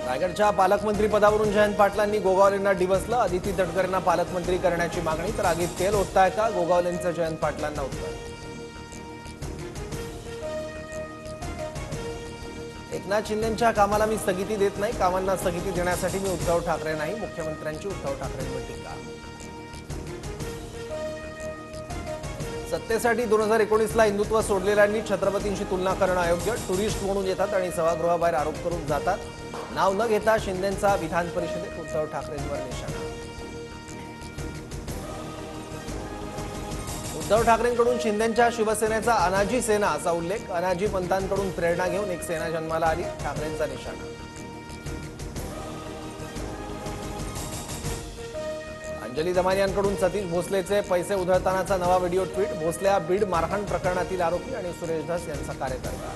रायगडच्या पालकमंत्री पदावरून जयंत पाटलांनी गोगावलेंना डिवसलं. अदिती तटकरेंना पालकमंत्री करण्याची मागणी. तर आगीत तेल ओतताय का, गोगावलेंचं जयंत पाटलांना उत्तर. एकनाथ शिंदेंच्या कामाला मी स्थगिती देत नाही. कामांना स्थगिती देण्यासाठी मी उद्धव ठाकरे नाही. मुख्यमंत्र्यांची उद्धव ठाकरेंवर टीका. सत्तेसाठी 2019ला हिंदुत्व सोडलेल्यांनी छत्रपतींची तुलना करणं अयोग्य. टुरिस्ट म्हणून येतात आणि सभागृहाबाहेर आरोप करून जातात. नाव न घेता शिंदेंचा विधान परिषदेत उद्धव ठाकरेंवर निशाणा. उद्धव ठाकरेंकडून शिंदेंच्या शिवसेनेचा अनाजी सेना असा उल्लेख. अनाजी पंतांकडून प्रेरणा घेऊन एक सेना जन्माला आली, ठाकरेंचा निशाणा. अंजली दमानियांकडून सतीश भोसलेचे पैसे उधळतानाचा नवा व्हिडिओ ट्विट. भोसले हा बीड मारहाण प्रकरणातील आरोपी आणि सुरेश धस यांचा कार्यकर्ता.